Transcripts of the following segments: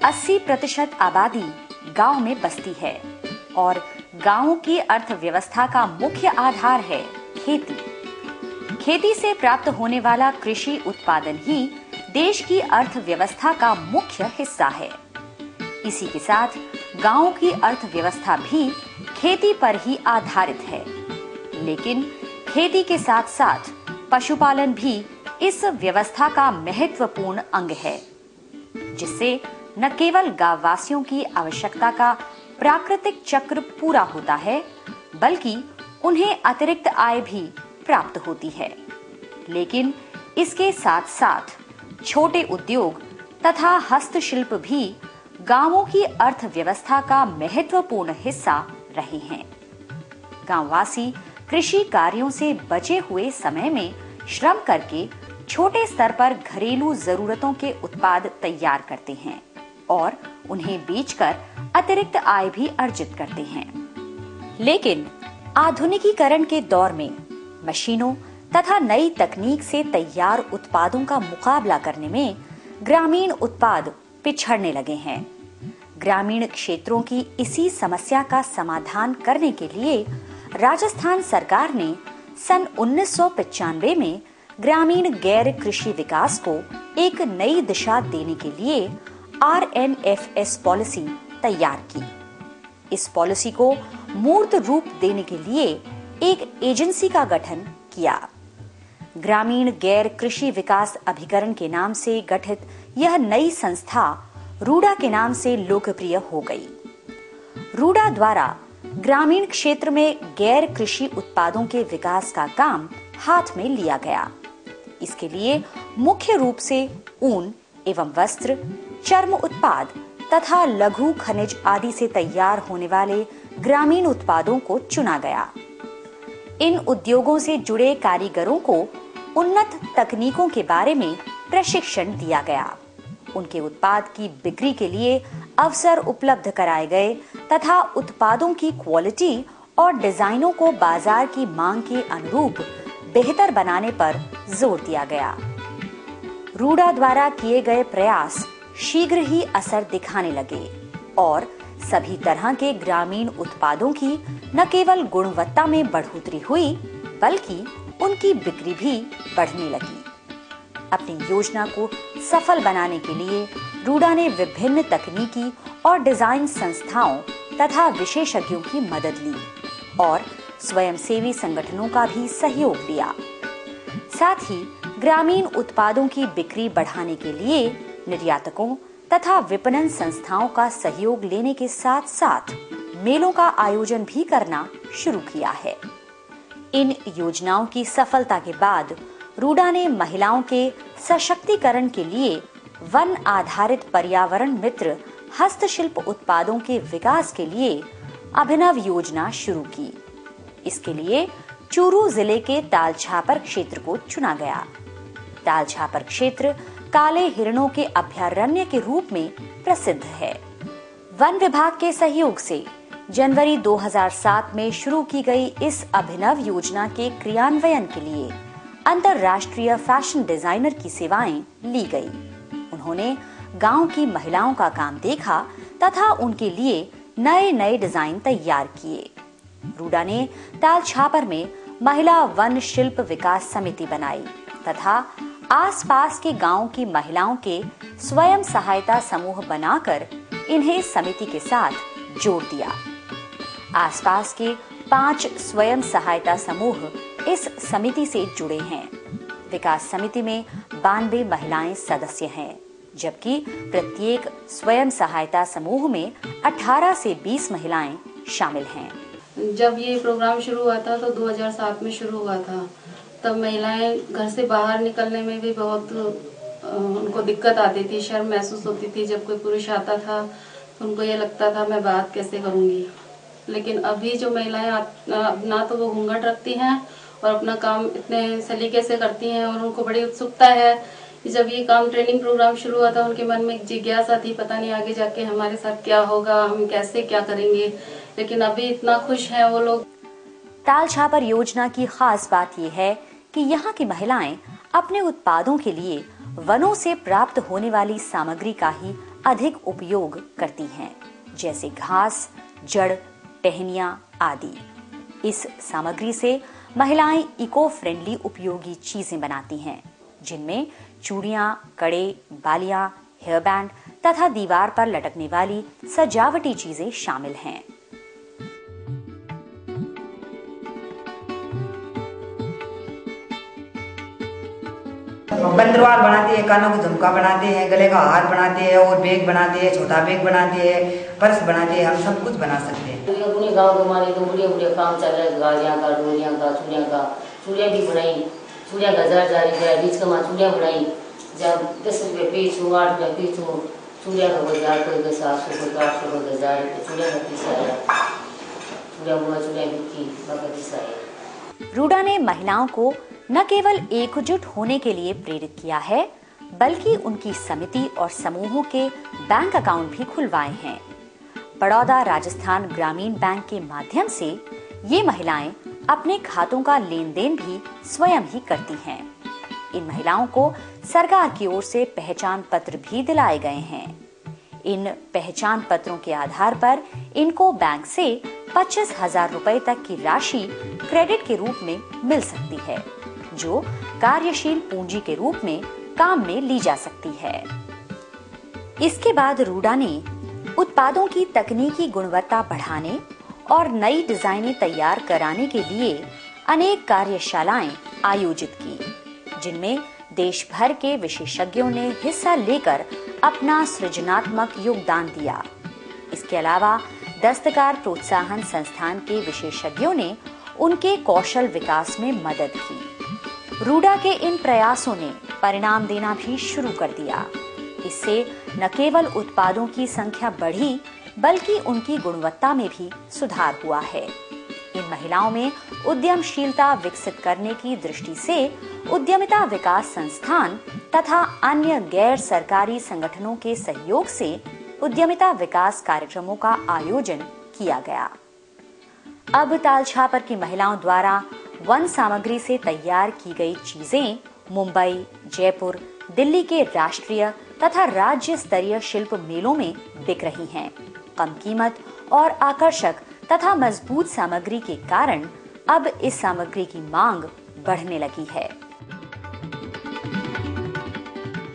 80% आबादी गांव में बसती है और गांवों की अर्थव्यवस्था का मुख्य आधार है खेती। खेती से प्राप्त होने वाला कृषि उत्पादन ही देश की अर्थव्यवस्था का मुख्य हिस्सा है। इसी के साथ गांवों की अर्थव्यवस्था भी खेती पर ही आधारित है, लेकिन खेती के साथ साथ पशुपालन भी इस व्यवस्था का महत्वपूर्ण अंग है, जिससे न केवल गांव वासियों की आवश्यकता का प्राकृतिक चक्र पूरा होता है, बल्कि उन्हें अतिरिक्त आय भी प्राप्त होती है। लेकिन इसके साथ साथ छोटे उद्योग तथा हस्तशिल्प भी गांवों की अर्थव्यवस्था का महत्वपूर्ण हिस्सा रहे हैं। गांववासी कृषि कार्यों से बचे हुए समय में श्रम करके छोटे स्तर पर घरेलू जरूरतों के उत्पाद तैयार करते हैं और उन्हें बेचकर अतिरिक्त आय भी अर्जित करते हैं। लेकिन आधुनिकीकरण के दौर में मशीनों तथा नई तकनीक से तैयार उत्पादों का मुकाबला करने में ग्रामीण उत्पाद पिछड़ने लगे हैं। ग्रामीण क्षेत्रों की इसी समस्या का समाधान करने के लिए राजस्थान सरकार ने सन 1995 में ग्रामीण गैर कृषि विकास को एक नई दिशा देने के लिए RNFS पॉलिसी तैयार की। इस पॉलिसी को मूर्त रूप देने के लिए एक एजेंसी का गठन किया। ग्रामीण गैर कृषि विकास अभिकरण के नाम से गठित यह नई संस्था रूडा के नाम से लोकप्रिय हो गई। रूडा द्वारा ग्रामीण क्षेत्र में गैर कृषि उत्पादों के विकास का काम हाथ में लिया गया। इसके लिए मुख्य रूप से ऊन एवं वस्त्र, चर्म उत्पाद तथा लघु खनिज आदि से तैयार होने वाले ग्रामीण उत्पादों को चुना गया। इन उद्योगों से जुड़े कारीगरों को उन्नत तकनीकों के बारे में प्रशिक्षण दिया गया। उनके उत्पाद की बिक्री के लिए अवसर उपलब्ध कराए गए तथा उत्पादों की क्वालिटी और डिजाइनों को बाजार की मांग के अनुरूप बेहतर बनाने पर जोर दिया गया। रूडा द्वारा किए गए प्रयास शीघ्र ही असर दिखाने लगे और सभी तरह के ग्रामीण उत्पादों की न केवल गुणवत्ता में बढ़ोतरी हुई, बल्कि उनकी बिक्री भी बढ़ने लगी। अपनी योजना को सफल बनाने के लिए रूडा ने विभिन्न तकनीकी और डिजाइन संस्थाओं तथा विशेषज्ञों की मदद ली और स्वयंसेवी संगठनों का भी सहयोग लिया। साथ ही ग्रामीण उत्पादों की बिक्री बढ़ाने के लिए निर्यातकों तथा विपणन संस्थाओं का सहयोग लेने के साथ साथ मेलों का आयोजन भी करना शुरू किया है। इन योजनाओं की सफलता के बाद रूडा ने महिलाओं के सशक्तिकरण के लिए वन आधारित पर्यावरण मित्र हस्तशिल्प उत्पादों के विकास के लिए अभिनव योजना शुरू की। इसके लिए चूरू जिले के तालछापर क्षेत्र को चुना गया। तालछापर क्षेत्र काले हिरणों के अभयारण्य के रूप में प्रसिद्ध है। वन विभाग के सहयोग से जनवरी 2007 में शुरू की गई इस अभिनव योजना के क्रियान्वयन के लिए अंतर्राष्ट्रीय फैशन डिजाइनर की सेवाएं ली गई। उन्होंने गांव की महिलाओं का काम देखा तथा उनके लिए नए नए डिजाइन तैयार किए। रूडा ने तालछापर में महिला वन शिल्प विकास समिति बनाई तथा आसपास के गांव की महिलाओं के स्वयं सहायता समूह बनाकर इन्हें समिति के साथ जोड़ दिया। आसपास के 5 स्वयं सहायता समूह इस समिति से जुड़े हैं। विकास समिति में 92 महिलाएं सदस्य हैं, जबकि प्रत्येक स्वयं सहायता समूह में 18 से 20 महिलाएं शामिल हैं। जब ये प्रोग्राम शुरू हुआ था तो 2007 में शुरू हुआ था। तब महिलाएं घर से बाहर निकलने में भी बहुत उनको दिक्कत आती थी, शर्म महसूस होती थी। जब कोई पुरुष आता था तो उनको ये लगता था मैं बात कैसे करूंगी। लेकिन अभी जो महिलाएं ना तो वो घूंघट रखती हैं और अपना काम इतने सलीके से करती हैं और उनको बड़ी उत्सुकता है। जब ये काम ट्रेनिंग प्रोग्राम शुरू हुआ था उनके मन में एक जिज्ञासा थी, पता नहीं आगे जाके हमारे साथ क्या होगा, हम कैसे क्या करेंगे। लेकिन अभी इतना खुश हैं वो लोग। तालछापर योजना की खास बात यह है कि यहाँ की महिलाएं अपने उत्पादों के लिए वनों से प्राप्त होने वाली सामग्री का ही अधिक उपयोग करती हैं, जैसे घास, जड़, टहनियां आदि। इस सामग्री से महिलाएं इको फ्रेंडली उपयोगी चीजें बनाती हैं, जिनमें चूड़ियां, कड़े, बालियां, हेयर बैंड तथा दीवार पर लटकने वाली सजावटी चीजें शामिल हैं। बंदरवाल बनाते हैं, कानों को झुमका बनाते हैं, गले का हार बनाते हैं और बैग बनाते हैं, छोटा बैग बनाते हैं, पर्स बनाते हैं, हम सब कुछ बना सकते हैं। अपने गांव हमारे तो बुढ़िया बुढ़िया काम चल रहा है, गाड़ियाँ का, डोरियाँ का, चूड़ियाँ भी बनाई, चूड़ियाँ का जार जारी किया, बीच का चूड़ियाँ बनाई, जब 10 रुपये पीस हो, 8 रुपये पीस हो, चूड़ियाँ का बाजार कोई 700 कोई 800 कोई 1000, चूड़ियाँ का पीस आया, चूड़ियाँ बिकी, बाकी पीस आया। रूडा ने महिलाओं को न केवल एकजुट होने के लिए प्रेरित किया है, बल्कि उनकी समिति और समूहों के बैंक अकाउंट भी खुलवाए हैं। बड़ौदा राजस्थान ग्रामीण बैंक के माध्यम से ये महिलाएं अपने खातों का लेन देन भी स्वयं ही करती हैं। इन महिलाओं को सरकार की ओर से पहचान पत्र भी दिलाए गए हैं। इन पहचान पत्रों के आधार पर इनको बैंक से 25,000 रुपए तक की राशि क्रेडिट के रूप में मिल सकती है, जो कार्यशील पूंजी के रूप में काम में ली जा सकती है। इसके बाद रूडा ने उत्पादों की तकनीकी गुणवत्ता बढ़ाने और नई डिजाइनें तैयार कराने के लिए अनेक कार्यशालाएं आयोजित की, जिनमें देश भर के विशेषज्ञों ने हिस्सा लेकर अपना सृजनात्मक योगदान दिया। इसके अलावा दस्तकार प्रोत्साहन संस्थान के विशेषज्ञों ने उनके कौशल विकास में मदद की। रूडा के इन प्रयासों ने परिणाम देना भी शुरू कर दिया। इससे न केवल उत्पादों की संख्या बढ़ी, बल्कि उनकी गुणवत्ता में भी सुधार हुआ है। इन महिलाओं में उद्यमशीलता विकसित करने की दृष्टि से उद्यमिता विकास संस्थान तथा अन्य गैर सरकारी संगठनों के सहयोग से उद्यमिता विकास कार्यक्रमों का आयोजन किया गया। अब तालछापर की महिलाओं द्वारा वन सामग्री से तैयार की गई चीजें मुंबई, जयपुर, दिल्ली के राष्ट्रीय तथा राज्य स्तरीय शिल्प मेलों में बिक रही हैं। कम कीमत और आकर्षक तथा मजबूत सामग्री के कारण अब इस सामग्री की मांग बढ़ने लगी है।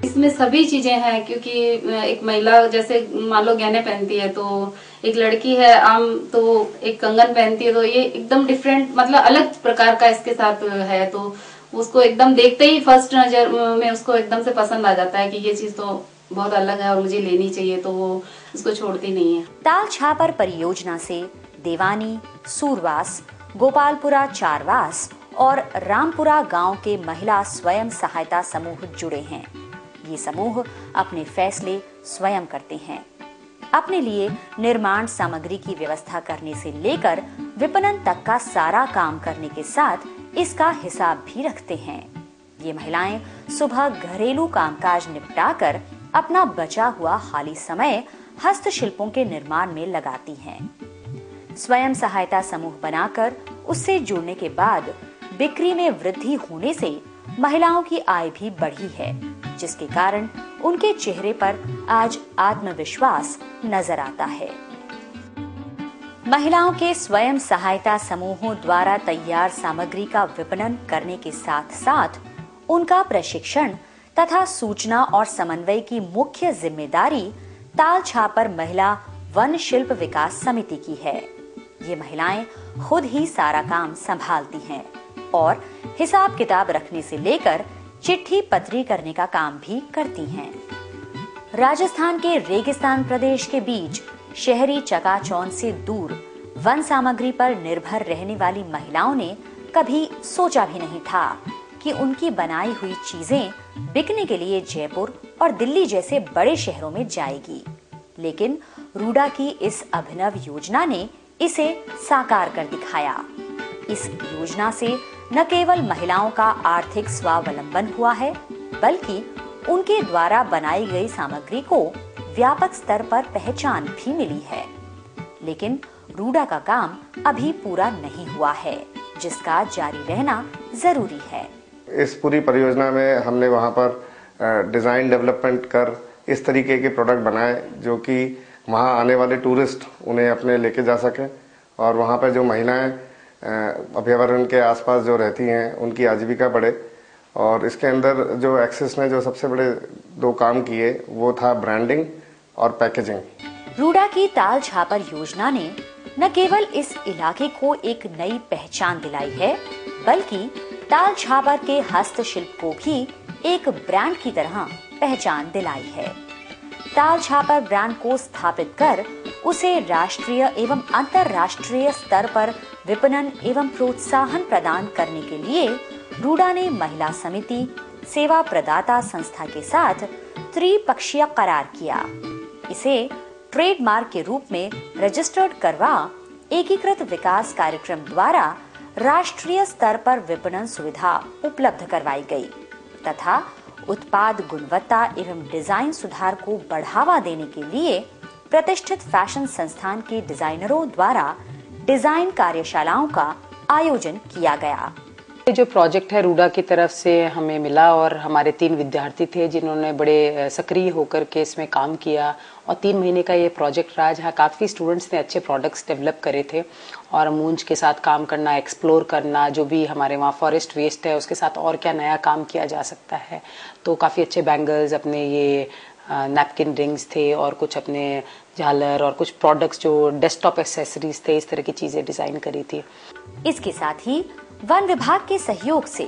इसमें सभी चीजें हैं, क्योंकि एक महिला जैसे मान लो गहने पहनती है, तो एक लड़की है आम तो एक कंगन पहनती है, तो ये एकदम डिफरेंट मतलब अलग प्रकार का इसके साथ है, तो उसको एकदम देखते ही फर्स्ट नजर में उसको एकदम से पसंद आ जाता है कि ये चीज तो बहुत अलग है और मुझे लेनी चाहिए, तो वो उसको छोड़ती नहीं है। तालछापर परियोजना से देवानी, सूरवास, गोपालपुरा चारवास और रामपुरा गांव के महिला स्वयं सहायता समूह जुड़े हैं। ये समूह अपने फैसले स्वयं करते हैं। अपने लिए निर्माण सामग्री की व्यवस्था करने से लेकर विपणन तक का सारा काम करने के साथ इसका हिसाब भी रखते हैं। ये महिलाएं सुबह घरेलू कामकाज निपटाकर अपना बचा हुआ खाली समय हस्तशिल्पों के निर्माण में लगाती हैं। स्वयं सहायता समूह बनाकर उससे जुड़ने के बाद बिक्री में वृद्धि होने से महिलाओं की आय भी बढ़ी है, जिसके कारण उनके चेहरे पर आज आत्मविश्वास नजर आता है। महिलाओं के स्वयं सहायता समूहों द्वारा तैयार सामग्री का विपणन करने के साथ साथ उनका प्रशिक्षण तथा सूचना और समन्वय की मुख्य जिम्मेदारी तालछापर महिला वन शिल्प विकास समिति की है। ये महिलाएं खुद ही सारा काम संभालती हैं और हिसाब किताब रखने से लेकर चिट्ठी पत्री करने का काम भी करती हैं। राजस्थान के रेगिस्तान प्रदेश के बीच शहरी चकाचौंध से दूर वन सामग्री पर निर्भर रहने वाली महिलाओं ने कभी सोचा भी नहीं था कि उनकी बनाई हुई चीजें बिकने के लिए जयपुर और दिल्ली जैसे बड़े शहरों में जाएगी। लेकिन रूडा की इस अभिनव योजना ने इसे साकार कर दिखाया। इस योजना से न केवल महिलाओं का आर्थिक स्वावलंबन हुआ है, बल्कि उनके द्वारा बनाई गई सामग्री को व्यापक स्तर पर पहचान भी मिली है। लेकिन रूडा का काम अभी पूरा नहीं हुआ है, जिसका जारी रहना जरूरी है। इस पूरी परियोजना में हमने वहाँ पर डिजाइन डेवलपमेंट कर इस तरीके के प्रोडक्ट बनाए जो कि वहाँ आने वाले टूरिस्ट उन्हें अपने लेके जा सकें और वहाँ पर जो महिलाएं अभयारण्य के आसपास जो रहती हैं उनकी आजीविका बढ़े। और इसके अंदर जो एक्सिस ने जो सबसे बड़े 2 काम किए वो था ब्रांडिंग और पैकेजिंग। रूडा की ताल छापर योजना ने न केवल इस इलाके को एक नई पहचान दिलाई है, बल्कि ताल छापर के हस्तशिल्प को भी एक ब्रांड की तरह पहचान दिलाई है। ताल छापर ब्रांड को स्थापित कर उसे राष्ट्रीय एवं अंतर्राष्ट्रीय स्तर पर विपणन एवं प्रोत्साहन प्रदान करने के लिए रूडा ने महिला समिति, सेवा प्रदाता संस्था के साथ त्रिपक्षीय करार किया। इसे ट्रेडमार्क के रूप में रजिस्टर्ड करवा एकीकृत विकास कार्यक्रम द्वारा राष्ट्रीय स्तर पर विपणन सुविधा उपलब्ध करवाई गई तथा उत्पाद गुणवत्ता एवं डिजाइन सुधार को बढ़ावा देने के लिए प्रतिष्ठित फैशन संस्थान के डिजाइनरों द्वारा डिजाइन कार्यशालाओं का आयोजन किया गया। ये जो प्रोजेक्ट है रूडा की तरफ से हमें मिला और हमारे 3 विद्यार्थी थे जिन्होंने बड़े सक्रिय होकर के इसमें काम किया और 3 महीने का ये प्रोजेक्ट रहा जहाँ काफ़ी स्टूडेंट्स ने अच्छे प्रोडक्ट्स डेवलप करे थे और मूंज के साथ काम करना, एक्सप्लोर करना, जो भी हमारे वहाँ फॉरेस्ट वेस्ट है उसके साथ और क्या नया काम किया जा सकता है। तो काफ़ी अच्छे बैंगल्स, अपने ये नैपकिन रिंग्स थे और कुछ अपने झालर और कुछ प्रोडक्ट्स जो डेस्कटॉप एक्सेसरीज थे, इस तरह की चीज़ें डिज़ाइन करी थी। इसके साथ ही वन विभाग के सहयोग से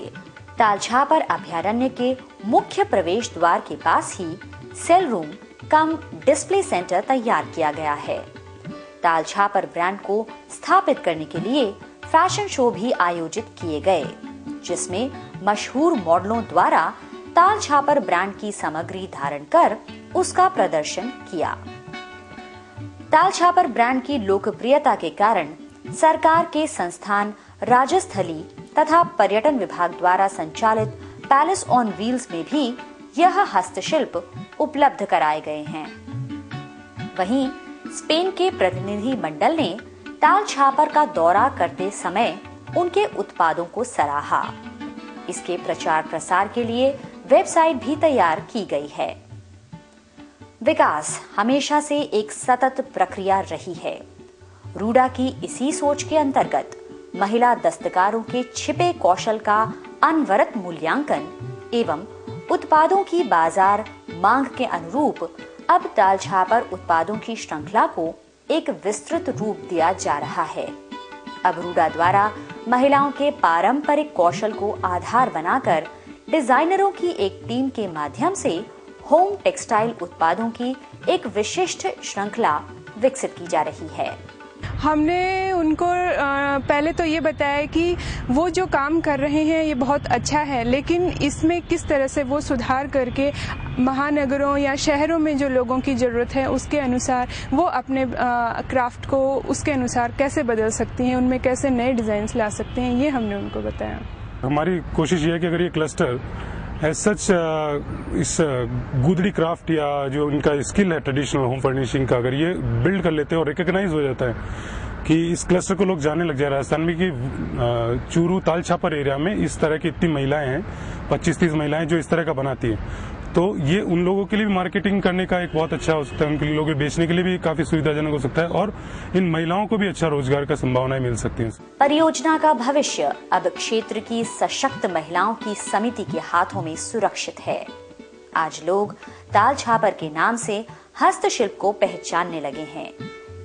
ताल छापर अभयारण्य के मुख्य प्रवेश द्वार के पास ही cell room cum display centre तैयार किया गया है। ताल छापर ब्रांड को स्थापित करने के लिए फैशन शो भी आयोजित किए गए, जिसमें मशहूर मॉडलों द्वारा ताल छापर ब्रांड की सामग्री धारण कर उसका प्रदर्शन किया। ताल छापर ब्रांड की लोकप्रियता के कारण सरकार के संस्थान राजस्थली तथा पर्यटन विभाग द्वारा संचालित पैलेस ऑन व्हील्स में भी यह हस्तशिल्प उपलब्ध कराए गए हैं। वहीं स्पेन के प्रतिनिधि मंडल ने ताल छापर का दौरा करते समय उनके उत्पादों को सराहा। इसके प्रचार प्रसार के लिए वेबसाइट भी तैयार की गई है। विकास हमेशा से एक सतत प्रक्रिया रही है। रूडा की इसी सोच के अंतर्गत महिला दस्तकारों के छिपे कौशल का अनवरत मूल्यांकन एवं उत्पादों की बाजार मांग के अनुरूप अब ताल छापर उत्पादों की श्रृंखला को एक विस्तृत रूप दिया जा रहा है। अब रूडा द्वारा महिलाओं के पारंपरिक कौशल को आधार बनाकर डिजाइनरों की एक टीम के माध्यम से होम टेक्सटाइल उत्पादों की एक विशिष्ट श्रृंखला विकसित की जा रही है। हमने उनको पहले तो ये बताया कि वो जो काम कर रहे हैं ये बहुत अच्छा है, लेकिन इसमें किस तरह से वो सुधार करके महानगरों या शहरों में जो लोगों की ज़रूरत है उसके अनुसार वो अपने क्राफ्ट को उसके अनुसार कैसे बदल सकती हैं, उनमें कैसे नए डिज़ाइंस ला सकते हैं, ये हमने उनको बताया। हमारी कोशिश ये है कि अगर ये क्लस्टर एज सच इस गुदड़ी क्राफ्ट या जो इनका स्किल है ट्रेडिशनल होम फर्निशिंग का, अगर ये बिल्ड कर लेते हैं और रिकॉग्नाइज हो जाता है कि इस क्लस्टर को लोग जाने लग जाए राजस्थान में कि चूरू ताल छापर एरिया में इस तरह की इतनी महिलाएं हैं, 25-30 महिलाएं जो इस तरह का बनाती हैं, तो ये उन लोगों के लिए भी मार्केटिंग करने का एक बहुत अच्छा हो सकता है, उनके लिए लोगों बेचने के लिए भी काफी सुविधाजनक हो सकता है और इन महिलाओं को भी अच्छा रोजगार का संभावनाएं मिल सकती हैं। परियोजना का भविष्य अब क्षेत्र की सशक्त महिलाओं की समिति के हाथों में सुरक्षित है। आज लोग ताल छापर के नाम से हस्तशिल्प को पहचानने लगे हैं।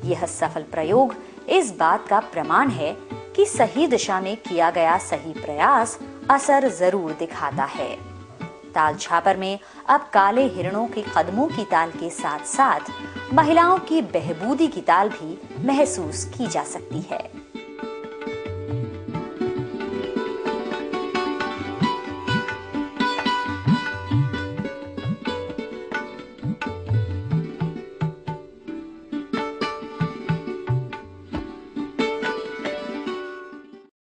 यह सफल प्रयोग इस बात का प्रमाण है कि सही दिशा में किया गया सही प्रयास असर जरूर दिखाता है। ताल छापर में अब काले हिरणों के कदमों की ताल के साथ साथ महिलाओं की बहबूदी की ताल भी महसूस की जा सकती है।